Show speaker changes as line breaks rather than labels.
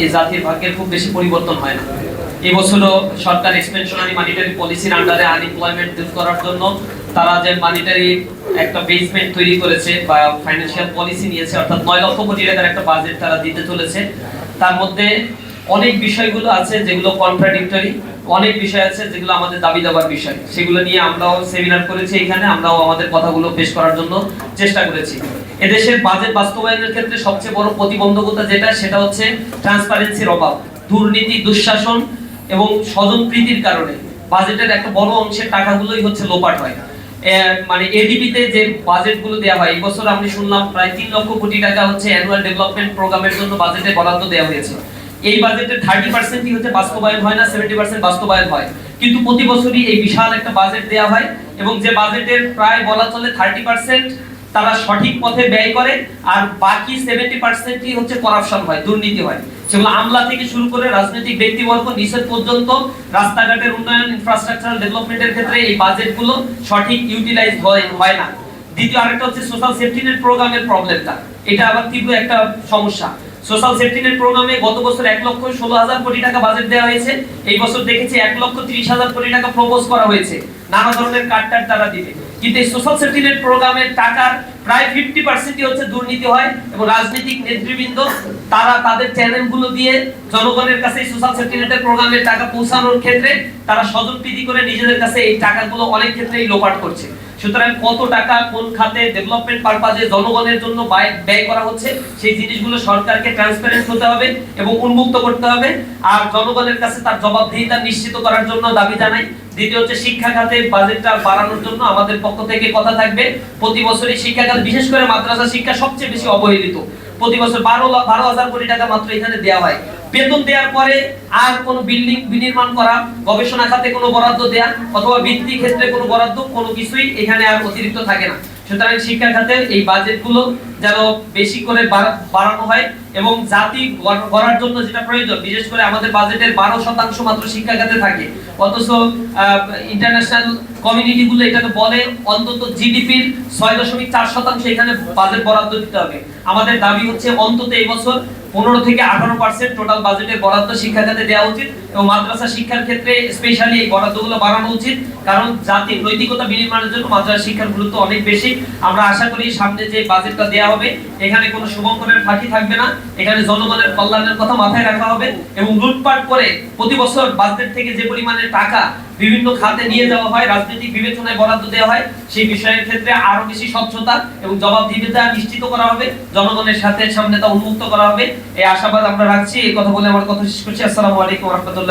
এই জাতির ভাগ্যের খুব বেশি পরিবর্তন হয় না। এই বছরও সরকার এক্সপেনশনারি মনিটারি পলিসির আন্ডারে আনএমপ্লয়মেন্ট দূর করার জন্য তারা যে মনিটারি একটা বেসমেন্ট তৈরি করেছে বা ফাইন্যান্সিয়াল পলিসি নিয়েছে, অর্থাৎ 9 লক্ষ কোটি টাকার একটা বাজেট তারা দিতে চলেছে। তার মধ্যে অনেক বিষয়গুলো আছে যেগুলো কন্ট্রাডিক্টরি, অনেক বিষয় আছে যেগুলো আমাদের দাবি দেওয়ার বিষয়। সেগুলো নিয়ে আমরাও সেমিনার করেছি, এখানে আমরাও আমাদের কথাগুলো পেশ করার জন্য চেষ্টা করেছি। এদেশের বাজেট বাস্তবায়নের ক্ষেত্রে সবচেয়ে বড় প্রতিবন্ধকতা যেটা, সেটা হচ্ছে ট্রান্সপারেন্সির অভাব। দুর্নীতি, দুঃশাসন এবং স্বজনপ্রীতির কারণে বাজেটের একটা বড় অংশের টাকাগুলোই হচ্ছে লোপাট হয়। মানে এডিবিতে যে বাজেটগুলো দেওয়া হয়, এই বছর আমি শুনলাম প্রায় 3 লক্ষ কোটি টাকা হচ্ছে অ্যানুয়াল ডেভেলপমেন্ট প্রোগ্রামের জন্য বাজেটে বরাদ্দ দেওয়া হয়েছে। এই বাজেটের 30% হচ্ছে বাস্তবায়ন হয় না, 70% বাস্তবায়ন হয়। কিন্তু প্রতি বছরই এই বিশাল একটা বাজেট দেওয়া হয় এবং যে বাজেটের প্রায় বলা চলে 30% তারা সঠিক পথে ব্যয় করে, আর বাকি 70%ই হচ্ছে করাপশন হয়, দুর্নীতি হয়। সেগুলো আমলা থেকে শুরু করে রাজনৈতিক ব্যক্তিবর্গ নিষেধ পর্যন্ত রাস্তাঘাটের উন্নয়ন, ইনফ্রাস্ট্রাকচারাল ডেভেলপমেন্টের ক্ষেত্রে এই বাজেটগুলো সঠিক ইউটিলাইজ হয় না। দ্বিতীয় আরেকটা হচ্ছে সোশ্যাল সেফটি নেট প্রোগ্রামের প্রবলেমটা, এটা আবার তীব্র একটা সমস্যা। সোশ্যাল সেফটি নেট প্রোগ্রামে গত বছর 1,16,000 কোটি টাকা বাজেট দেওয়া হয়েছে, এই বছর দেখেছি 1,30,000 কোটি টাকা প্রপোজ করা হয়েছে নানা ধরনের কাটটার তারা দিবে। কিন্তু এই সোশ্যাল সেফটি নেট প্রোগ্রামের টাকার প্রায় 50%ই হচ্ছে দুর্নীতি হয় এবং রাজনৈতিক নেতৃবৃন্দ তারা তাদের চ্যানেলগুলো দিয়ে জনগণের কাছে এই সোশ্যাল সেফটি নেটের প্রোগ্রামের টাকা পৌঁছানোর ক্ষেত্রে তারা স্বজনপ্রীতি করে নিজেদের কাছে এই টাকাগুলো অনেক ক্ষেত্রেই লোপাট করছে। সুতরাং কত টাকা কোন খাতে ডেভেলপমেন্ট পারপাজে জনগণের জন্য ব্যয় করা হচ্ছে, সেই জিনিসগুলো সরকারকে ট্রান্সপারেন্ট হতে হবে এবং উন্মুক্ত করতে হবে, আর জনগণের কাছে তার জবাবদিহিতা নিশ্চিত করার জন্য দাবি জানাই। দ্বিতীয় হচ্ছে শিক্ষা খাতে বাজেটটা বাড়ানোর জন্য আমাদের পক্ষ থেকে কথা থাকবে। প্রতি বছরই শিক্ষা খাতে, বিশেষ করে মাদ্রাসা শিক্ষা সবচেয়ে বেশি অবহেলিত। প্রতি বছর 12,000 কোটি টাকা মাত্র এখানে দেওয়া হয়। বেতন দেওয়ার পরে আর কোনো বিল্ডিং বিনির্মাণ করা, গবেষণা খাতে কোনো বরাদ্দ দেয়া অথবা বৃত্তি ক্ষেত্রে কোনো বরাদ্দ, কোনো কিছুই এখানে আর অতিরিক্ত থাকে না। সুতরাং শিক্ষা খাতে এই বাজেটগুলো যেন বেশি করে বাড়ানো হয় এবং জাতি গড়ার জন্য যেটা প্রয়োজন, বিশেষ করে আমাদের বাজেটের 12% মাত্র শিক্ষা খাতে থাকে, অথচ ইন্টারন্যাশনাল কমিউনিটি গুলো এটাকে বলে অন্তত জিডিপির 6.4% এখানে বাজেট বরাদ্দ দিতে হবে। আমাদের দাবি হচ্ছে অন্তত এই বছর 15 থেকে 18% টোটাল বাজেটের বরাদ্দ শিক্ষা খাতে দেওয়া উচিত এবং মাদ্রাসা শিক্ষার ক্ষেত্রে স্পেশালি এই বরাদ্দগুলো বাড়ানো উচিত, কারণ জাতির নৈতিকতা বিনির্মাণের জন্য মাদ্রাসা শিক্ষার গুরুত্ব অনেক বেশি। আমরা আশা করি সামনে যে বাজেটটা দেওয়া হবে এখানে কোনো শুভঙ্করের ফাঁকি থাকবে না, এখানে জনগণের কল্যাণের কথা মাথায় রাখা হবে এবং লুটপাট করে প্রতি বছর বাজেট থেকে যে পরিমাণে টাকা বিভিন্ন খাতে নিয়ে যাওয়া হয়, রাজনৈতিক বিবেচনায় বরাদ্দ দেওয়া হয়, সেই বিষয়ের ক্ষেত্রে আরো বেশি স্বচ্ছতা এবং জবাবদিহিতা নিশ্চিত করা হবে, জনগণের সাথে সামনে তা উন্মুক্ত করা হবে, এই আশাবাদ আমরা রাখছি। এই কথা বলে আমার কথা শেষ করছি। আসসালামু আলাইকুম ওয়া রাহমাতুল্লাহ।